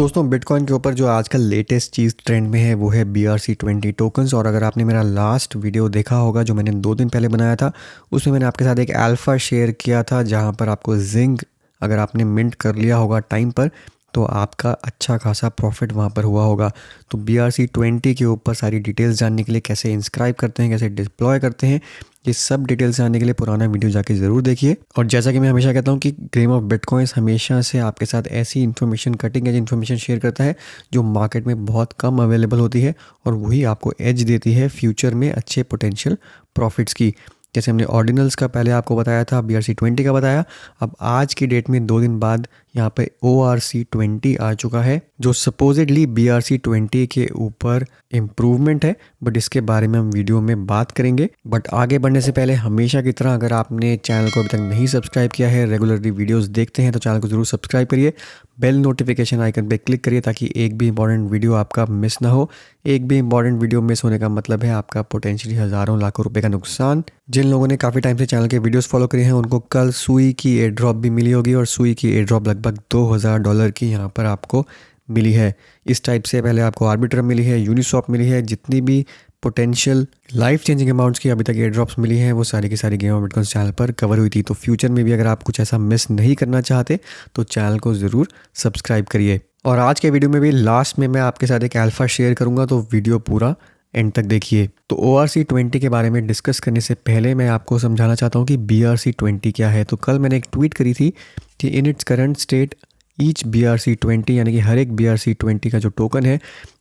दोस्तों बिटकॉइन के ऊपर जो आजकल लेटेस्ट चीज़ ट्रेंड में है वो है BRC20 टोकन्स। और अगर आपने मेरा लास्ट वीडियो देखा होगा जो मैंने 2 दिन पहले बनाया था, उसमें मैंने आपके साथ एक अल्फ़ा शेयर किया था जहां पर आपको जिंक अगर आपने मिंट कर लिया होगा टाइम पर तो आपका अच्छा खासा प्रॉफिट वहां पर हुआ होगा। तो BRC20 के ऊपर सारी डिटेल्स जानने के लिए, कैसे इंस्क्राइब करते हैं, कैसे डिप्लॉय करते हैं, ये सब डिटेल्स जानने के लिए पुराना वीडियो जाके ज़रूर देखिए। और जैसा कि मैं हमेशा कहता हूँ कि गेम ऑफ बिटकॉइंस हमेशा से आपके साथ ऐसी information, cutting edge information share करता है जो मार्केट में बहुत कम अवेलेबल होती है और वही आपको एज देती है फ्यूचर में अच्छे पोटेंशियल प्रॉफिट्स की। जैसे हमने ऑर्डिनल्स का पहले आपको बताया था, BRC20 का बताया। अब आज की डेट में 2 दिन बाद यहाँ पे ORC20 आ चुका है जो सपोजिडली BRC20 के ऊपर इम्प्रूवमेंट है, बट इसके बारे में हम वीडियो में बात करेंगे। बट आगे बढ़ने से पहले हमेशा की तरह अगर आपने चैनल को अभी तक नहीं सब्सक्राइब किया है, रेगुलरली वीडियोस देखते हैं तो चैनल को ज़रूर सब्सक्राइब करिए, बेल नोटिफिकेशन आइकन पे क्लिक करिए ताकि एक भी इंपॉर्टेंट वीडियो आपका मिस ना हो। एक भी इंपॉर्टेंट वीडियो मिस होने का मतलब है आपका पोटेंशियली हज़ारों लाखों रुपए का नुकसान। जिन लोगों ने काफ़ी टाइम से चैनल के वीडियोस फॉलो करे हैं उनको कल सुई की एयर ड्रॉप भी मिली होगी, और सुई की एयर ड्रॉप लगभग $2000 की यहाँ पर आपको मिली है। इस टाइप से पहले आपको आर्बिट्रम मिली है, यूनिसॉप मिली है। जितनी भी पोटेंशियल लाइफ चेंजिंग अमाउंट्स की अभी तक एयर ड्रॉप्स मिली हैं वो सारी की सारी गेम ऑफ बिटकॉइन चैनल पर कवर हुई थी। तो फ्यूचर में भी अगर आप कुछ ऐसा मिस नहीं करना चाहते तो चैनल को ज़रूर सब्सक्राइब करिए। और आज के वीडियो में भी लास्ट में मैं आपके साथ एक अल्फ़ा शेयर करूंगा, तो वीडियो पूरा एंड तक देखिए। तो ORC20 के बारे में डिस्कस करने से पहले मैं आपको समझाना चाहता हूँ कि BRC20 क्या है। तो कल मैंने एक ट्वीट करी थी कि in its current state each BRC20 यानी कि हर एक BRC20 का जो टोकन है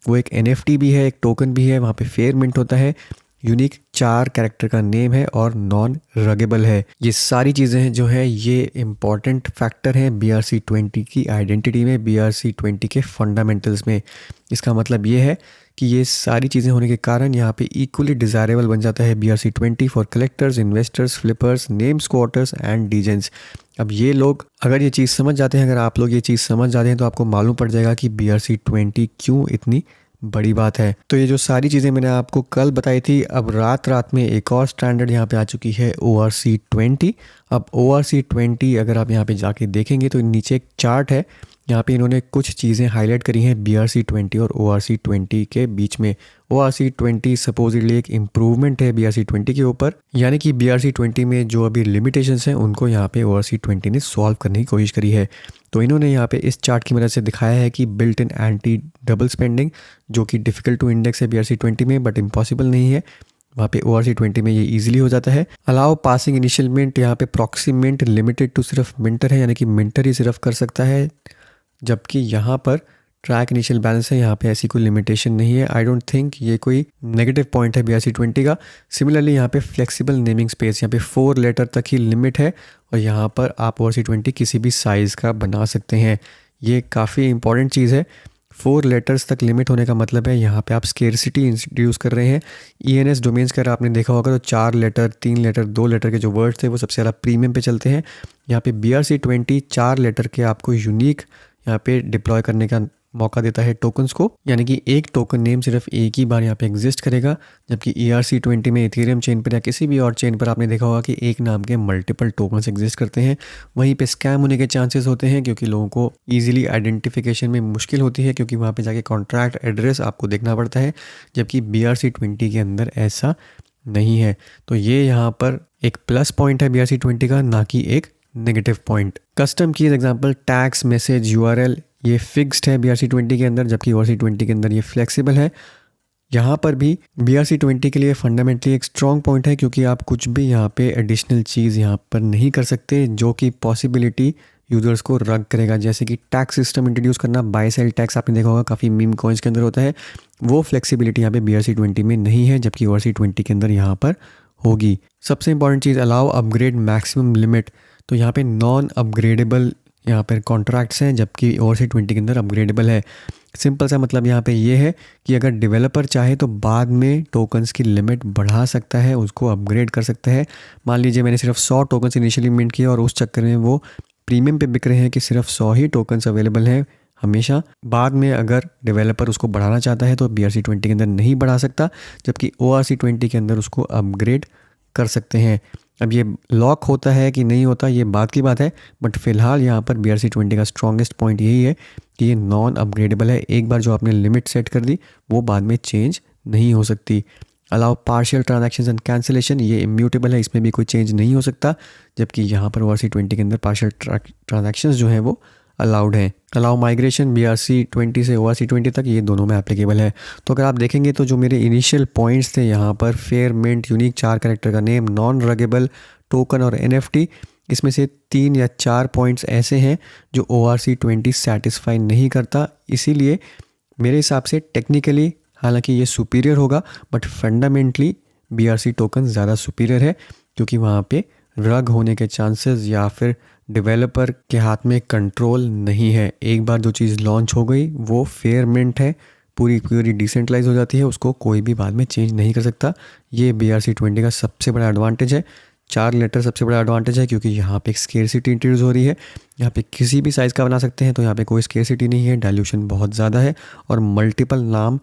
वो एक NFT भी है, एक टोकन भी है, वहाँ पे फेयर मिंट होता है, यूनिक 4 कैरेक्टर का नेम है और नॉन रगेबल है। ये सारी चीज़ें जो है ये इंपॉर्टेंट फैक्टर हैं BRC20 की आइडेंटिटी में, BRC20 के फंडामेंटल्स में। इसका मतलब ये है कि ये सारी चीज़ें होने के कारण यहाँ पे इक्वली डिज़ायरेबल बन जाता है BRC20 for collectors, investors, flippers, name squatters and degens. अब ये लोग अगर ये चीज़ समझ जाते हैं, अगर आप लोग ये चीज़ समझ जाते हैं तो आपको मालूम पड़ जाएगा कि BRC20 क्यों इतनी बड़ी बात है। तो ये जो सारी चीज़ें मैंने आपको कल बताई थी, अब रात में एक और स्टैंडर्ड यहाँ पे आ चुकी है ORC20। अब ORC20 अगर आप यहाँ पे जाके देखेंगे तो नीचे एक चार्ट है, यहाँ पे इन्होंने कुछ चीज़ें हाईलाइट करी हैं BRC20 और ORC20 के बीच में। ORC20 सपोजिटली एक इम्प्रूवमेंट है BRC20 के ऊपर, यानी कि BRC20 में जो अभी लिमिटेशंस हैं उनको यहाँ पे ORC20 ने सॉल्व करने की कोशिश करी है। तो इन्होंने यहाँ पे इस चार्ट की मदद से दिखाया है कि built in anti double spending, जो कि डिफ़िकल्ट टू इंडेक्स है BRC20 में बट इम्पॉसिबल नहीं है, वहाँ पे ORC20 में ये इजीली हो जाता है। अलाउ पासिंग इनिशियल मिंट, यहाँ पे प्रॉक्सी मिंट लिमिटेड टू सिर्फ मिंटर है, यानी कि मिंटर ही सिर्फ कर सकता है, जबकि यहाँ पर ट्रैक इनिशियल बैलेंस है, यहाँ पे ऐसी कोई लिमिटेशन नहीं है। आई डोंट थिंक ये कोई नेगेटिव पॉइंट है BRC20 का। सिमिलरली यहाँ पे फ्लेक्सिबल नेमिंग स्पेस, यहाँ पे 4 लेटर तक ही लिमिट है और यहाँ पर आप ORC20 किसी भी साइज़ का बना सकते हैं। ये काफ़ी इंपॉर्टेंट चीज़ है। 4 लेटर्स तक लिमिट होने का मतलब है यहाँ पे आप स्केर्सिटी इंट्रोड्यूस कर रहे हैं। ENS डोमेन्स का आपने देखा होगा तो 4 लेटर, 3 लेटर, 2 लेटर के जो वर्ड्स थे वो सबसे ज़्यादा प्रीमियम पे चलते हैं। यहाँ पे BRC20 4 लेटर के आपको यूनिक यहाँ पे डिप्लॉय करने का मौका देता है टोकन्स को, यानी कि एक टोकन नेम सिर्फ एक ही बार यहाँ पे एग्जिस्ट करेगा। जबकि ERC20 में इथेरियम चेन पर या किसी भी और चेन पर आपने देखा होगा कि एक नाम के मल्टीपल टोकन्स एग्जिस्ट करते हैं। वहीं पे स्कैम होने के चांसेस होते हैं क्योंकि लोगों को ईजिली आइडेंटिफिकेशन में मुश्किल होती है, क्योंकि वहाँ पे जाके कॉन्ट्रैक्ट एड्रेस आपको देखना पड़ता है, जबकि BRC20 के अंदर ऐसा नहीं है। तो ये यहाँ पर एक प्लस पॉइंट है BRC20 का, ना कि एक negative point. Custom keys example tags, message, URL ये फिक्स्ड है BRC20 के अंदर, जबकि ORC20 के अंदर ये फ्लेक्सिबल है। यहाँ पर भी BRC20 के लिए फंडामेंटली एक स्ट्रॉन्ग पॉइंट है क्योंकि आप कुछ भी यहाँ पे एडिशनल चीज़ यहाँ पर नहीं कर सकते जो कि पॉसिबिलिटी यूज़र्स को रग करेगा, जैसे कि टैक्स सिस्टम इंट्रोड्यूस करना। बाय सेल टैक्स आपने देखा होगा काफ़ी मीम कॉइन्स के अंदर होता है, वो फ्लेक्सिबिलिटी यहाँ पे BRC20 में नहीं है, जबकि ORC20 के अंदर यहाँ पर होगी। सबसे इंपॉर्टेंट चीज़ अलाउ अपग्रेड मैक्सिमम लिमिट, तो यहाँ पे नॉन अपग्रेडेबल यहाँ पर कॉन्ट्रैक्ट्स हैं, जबकि ORC20 के अंदर अपग्रेडेबल है। सिंपल सा मतलब यहाँ पे ये है कि अगर डेवलपर चाहे तो बाद में टोकन्स की लिमिट बढ़ा सकता है, उसको अपग्रेड कर सकता है। मान लीजिए मैंने सिर्फ 100 टोकन्स इनिशियली मिंट किया और उस चक्कर में वो प्रीमियम पे बिक रहे हैं कि सिर्फ 100 ही टोकन्स अवेलेबल हैं हमेशा। बाद में अगर डेवलपर उसको बढ़ाना चाहता है तो BRC20 के अंदर नहीं बढ़ा सकता, जबकि ORC20 के अंदर उसको अपग्रेड कर सकते हैं। अब ये लॉक होता है कि नहीं होता ये बात की बात है, बट फिलहाल यहाँ पर BRC20 का स्ट्रॉन्गेस्ट पॉइंट यही है कि ये नॉन अपग्रेडेबल है। एक बार जो आपने लिमिट सेट कर दी वो बाद में चेंज नहीं हो सकती। Allow partial transactions and cancellation, ये इम्यूटेबल है, इसमें भी कोई चेंज नहीं हो सकता, जबकि यहाँ पर ORC20 के अंदर पार्शियल ट्रांजैक्शंस जो हैं वो अलाउड हैं। अलाउ माइग्रेशन BRC20 से ORC20 तक, ये दोनों में एप्लीकेबल है। तो अगर आप देखेंगे तो जो मेरे इनिशियल पॉइंट्स थे यहाँ पर, फेयर, मिंट, यूनिक 4 कैरेक्टर का नेम, नॉन रगेबल, टोकन और NFT, इसमें से 3 या 4 पॉइंट्स ऐसे हैं जो ORC20 सेटिस्फाई नहीं करता। इसीलिए मेरे हिसाब से टेक्निकली हालांकि ये सुपीरियर होगा, बट फंडामेंटली BRC टोकन ज़्यादा सुपीरियर है, क्योंकि वहाँ पे रग होने के चांसेस या फिर डेवलपर के हाथ में कंट्रोल नहीं है। एक बार जो चीज़ लॉन्च हो गई वो फेयर मिंट है, पूरी पूरी डिसेंट्रलाइज हो जाती है, उसको कोई भी बाद में चेंज नहीं कर सकता। ये BRC20 का सबसे बड़ा एडवांटेज है। 4 लेटर सबसे बड़ा एडवांटेज है, क्योंकि यहाँ पे एक स्केर्सिटी इंट्रोड्यूस हो रही है। यहाँ पे किसी भी साइज़ का बना सकते हैं, तो यहाँ पे कोई स्केर्सिटी नहीं है, डाइल्यूशन बहुत ज़्यादा है, और मल्टीपल नाम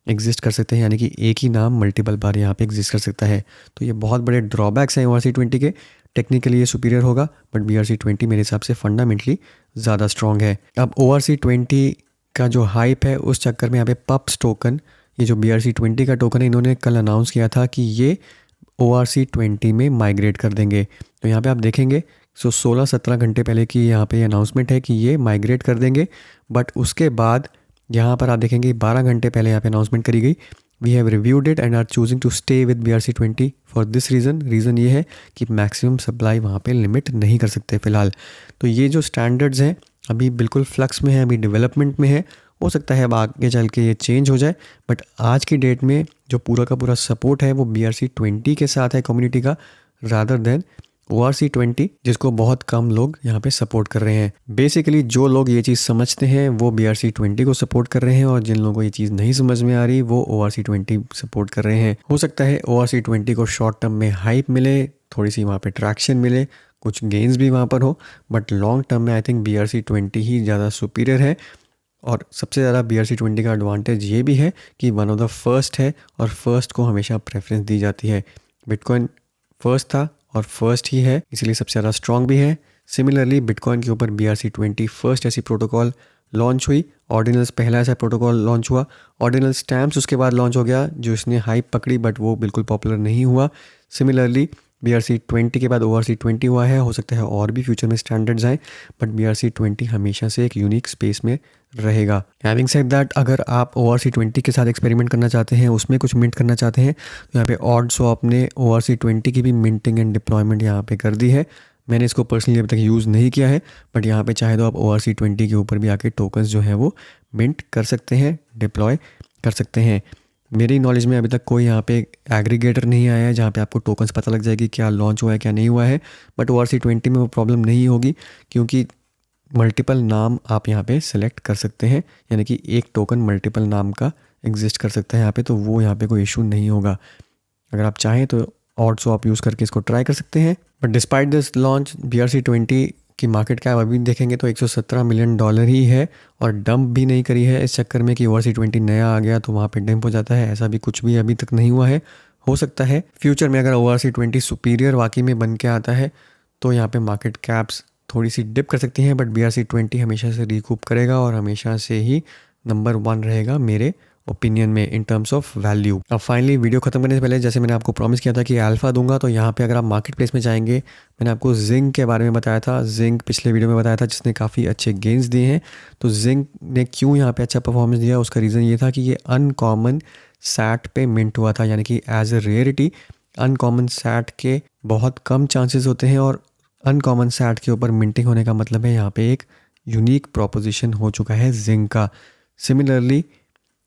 एग्जिस्ट कर सकते हैं, यानी कि एक ही नाम मल्टीपल बार यहाँ पे एग्जिस्ट कर सकता है। तो ये बहुत बड़े ड्रॉबैक्स हैं ORC20 के। टेक्निकली ये सुपीरियर होगा, बट BRC20 मेरे हिसाब से फंडामेंटली ज़्यादा स्ट्रॉन्ग है। अब ORC20 का जो हाइप है उस चक्कर में यहाँ पे पप्स टोकन, ये जो BRC20 का टोकन है, इन्होंने कल अनाउंस किया था कि ये ORC20 में माइग्रेट कर देंगे। तो यहाँ पे आप देखेंगे 16-17 घंटे पहले की यहाँ पे अनाउंसमेंट है कि ये माइग्रेट कर देंगे। बट उसके बाद यहाँ पर आप देखेंगे 12 घंटे पहले यहाँ पे अनाउंसमेंट करी गई, we have reviewed it and are choosing to stay with BRC20 for this reason ये है कि मैक्सिमम सप्लाई वहाँ पे लिमिट नहीं कर सकते फ़िलहाल। तो ये जो स्टैंडर्ड्स हैं अभी बिल्कुल फ्लक्स में है, अभी डेवलपमेंट में है। हो सकता है अब आगे चल के ये चेंज हो जाए, बट आज की डेट में जो पूरा का पूरा सपोर्ट है वो BRC20 के साथ है कम्युनिटी का, रादर देन ORC20, जिसको बहुत कम लोग यहाँ पे सपोर्ट कर रहे हैं। बेसिकली जो लोग ये चीज़ समझते हैं वो BRC20 को सपोर्ट कर रहे हैं, और जिन लोगों को ये चीज़ नहीं समझ में आ रही वो ORC20 सपोर्ट कर रहे हैं। हो सकता है ORC20 को शॉर्ट टर्म में हाइप मिले, थोड़ी सी वहाँ पे ट्रैक्शन मिले, कुछ गेंस भी वहाँ पर हो, बट लॉन्ग टर्म में आई थिंक BRC20 ही ज़्यादा सुपीरियर है। और सबसे ज़्यादा BRC20 का एडवांटेज ये भी है कि वन ऑफ द फर्स्ट है, और फर्स्ट को हमेशा प्रेफरेंस दी जाती है। बिटकॉइन फर्स्ट था और फर्स्ट ही है, इसलिए सबसे ज़्यादा स्ट्रॉन्ग भी है। सिमिलरली बिटकॉइन के ऊपर BRC20 फर्स्ट ऐसी प्रोटोकॉल लॉन्च हुई, ऑर्डिनल्स पहला ऐसा प्रोटोकॉल लॉन्च हुआ, ऑर्डिनल स्टैम्प्स उसके बाद लॉन्च हो गया जो इसने हाइप पकड़ी, बट वो बिल्कुल पॉपुलर नहीं हुआ। सिमिलरली BRC20 के बाद ORC20 हुआ है, हो सकता है और भी फ्यूचर में स्टैंडर्ड्स आए, बट BRC20 हमेशा से एक यूनिक स्पेस में रहेगा। हैविंग सेड दैट, अगर आप ORC20 के साथ एक्सपेरिमेंट करना चाहते हैं, उसमें कुछ मिंट करना चाहते हैं, तो यहाँ पे ऑड स्वैप ने ORC20 की भी मिंटिंग एंड डिप्लॉयमेंट यहाँ पे कर दी है। मैंने इसको पर्सनली अभी तक यूज़ नहीं किया है, बट यहाँ पे चाहे तो आप ORC20 के ऊपर भी आके टोकन्स जो है वो मिंट कर सकते हैं, डिप्लॉय कर सकते हैं। मेरी नॉलेज में अभी तक कोई यहाँ पे एग्रीगेटर नहीं आया है जहाँ पे आपको टोकन्स पता लग जाएगी क्या लॉन्च हुआ है क्या नहीं हुआ है, बट ORC20 में वो प्रॉब्लम नहीं होगी, क्योंकि मल्टीपल नाम आप यहाँ पे सेलेक्ट कर सकते हैं, यानी कि एक टोकन मल्टीपल नाम का एग्जिस्ट कर सकता है यहाँ पे, तो वो यहाँ पे कोई इशू नहीं होगा। अगर आप चाहें तो ऑड स्वैप यूज़ करके इसको ट्राई कर सकते हैं। But despite this launch, BRC20 की मार्केट कैप अभी देखेंगे तो $117 मिलियन ही है, और डंप भी नहीं करी है इस चक्कर में कि ORC20 नया आ गया तो वहाँ पे डंप हो जाता है, ऐसा भी कुछ भी अभी तक नहीं हुआ है। हो सकता है फ्यूचर में अगर ORC20 सुपीरियर वाकई में बन के आता है तो यहाँ पे मार्केट कैप्स थोड़ी सी डिप कर सकती हैं, बट BRC20 हमेशा से रिकूप करेगा और हमेशा से ही नंबर 1 रहेगा मेरे ओपिनियन में इन टर्म्स ऑफ वैल्यू। अब फाइनली वीडियो खत्म करने से पहले, जैसे मैंने आपको प्रॉमिस किया था कि अल्फा दूंगा, तो यहाँ पे अगर आप मार्केट प्लेस में जाएंगे, मैंने आपको जिंक के बारे में बताया था, जिंक पिछले वीडियो में बताया था जिसने काफ़ी अच्छे गेंस दिए हैं। तो जिंक ने क्यों यहाँ पे अच्छा परफॉर्मेंस दिया, उसका रीज़न ये था कि ये अनकॉमन सैट पे मिंट हुआ था, यानी कि as a rarity. Uncommon sat के बहुत कम चांसेस होते हैं, और अनकॉमन सैट के ऊपर मिंटिंग होने का मतलब है यहाँ पे एक यूनिक प्रोपोजिशन हो चुका है जिंक का। सिमिलरली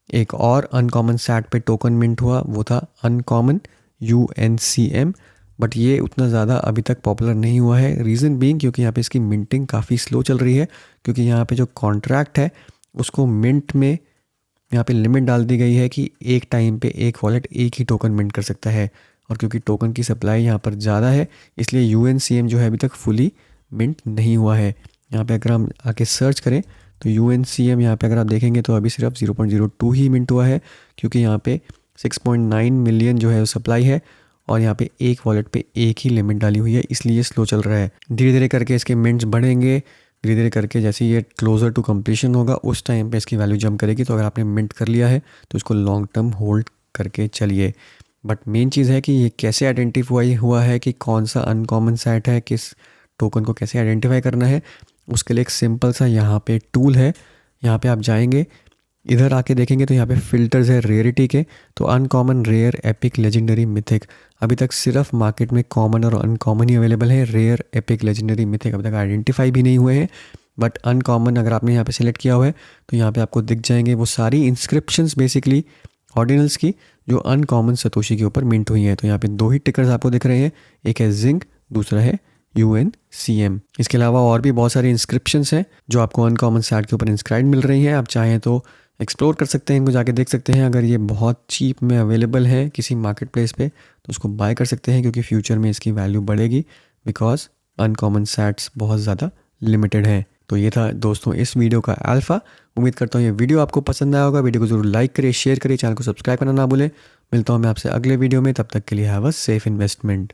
एक और अनकॉमन सैट पे टोकन मिंट हुआ, वो था अनकॉमन UNCM, बट ये उतना ज़्यादा अभी तक पॉपुलर नहीं हुआ है। रीज़न बीइंग क्योंकि यहाँ पे इसकी मिंटिंग काफ़ी स्लो चल रही है, क्योंकि यहाँ पे जो कॉन्ट्रैक्ट है उसको मिंट में यहाँ पे लिमिट डाल दी गई है कि एक टाइम पे एक वॉलेट एक ही टोकन मिंट कर सकता है, और क्योंकि टोकन की सप्लाई यहाँ पर ज़्यादा है इसलिए UNCM जो है अभी तक फुली मिंट नहीं हुआ है। यहाँ पे अगर हम आके सर्च करें तो UNCM यहाँ पे अगर आप देखेंगे तो अभी सिर्फ 0.02 ही मिनट हुआ है, क्योंकि यहाँ पे 6.9 मिलियन जो है सप्लाई है, और यहाँ पे एक वॉलेट पे एक ही लिमिट डाली हुई है, इसलिए स्लो चल रहा है। धीरे धीरे करके इसके मिंट्स बढ़ेंगे, धीरे धीरे करके जैसे ये क्लोजर टू कंप्लीशन होगा उस टाइम पे इसकी वैल्यू जंप करेगी। तो अगर आपने मिंट कर लिया है तो इसको लॉन्ग टर्म होल्ड करके चलिए। बट मेन चीज़ है कि ये कैसे आइडेंटिफाई हुआ है कि कौन सा अनकॉमन सेट है, किस टोकन को कैसे आइडेंटिफाई करना है, उसके लिए एक सिंपल सा यहाँ पे टूल है। यहाँ पे आप जाएंगे, इधर आके देखेंगे तो यहाँ पे फिल्टर्स है रेयरिटी के। तो uncommon, rare, epic, legendary, mythic, अभी तक सिर्फ मार्केट में कॉमन और अनकॉमन ही अवेलेबल है। रेयर, एपिक, लेजेंडरी, मिथिक अभी तक आइडेंटिफाई भी नहीं हुए हैं। बट अनकॉमन अगर आपने यहाँ पे सिलेक्ट किया हुआ है तो यहाँ पे आपको दिख जाएंगे वो सारी इंस्क्रिप्शंस बेसिकली ऑर्डिनल्स की जो अनकॉमन सतोशी के ऊपर मिंट हुई हैं। तो यहाँ पे दो ही टिकर्स आपको दिख रहे हैं, एक है जिंक, दूसरा है UNCM। इसके अलावा और भी बहुत सारी इंस्क्रिप्शंस हैं जो आपको अनकॉमन सेट के ऊपर इंस्क्राइब मिल रही हैं। आप चाहें तो एक्सप्लोर कर सकते हैं, इनको जाके देख सकते हैं। अगर ये बहुत चीप में अवेलेबल है किसी मार्केट प्लेस पे तो उसको बाय कर सकते हैं, क्योंकि फ्यूचर में इसकी वैल्यू बढ़ेगी बिकॉज अनकॉमन सेट्स बहुत ज़्यादा लिमिटेड हैं। तो ये था दोस्तों इस वीडियो का अल्फ़ा। उम्मीद करता हूँ ये वीडियो आपको पसंद आया होगा। वीडियो को ज़रूर लाइक करिए, शेयर करिए, चैनल को सब्सक्राइब करना ना भूलें। मिलता हूँ मैं आपसे अगले वीडियो में, तब तक के लिए हैव अ सेफ इन्वेस्टमेंट।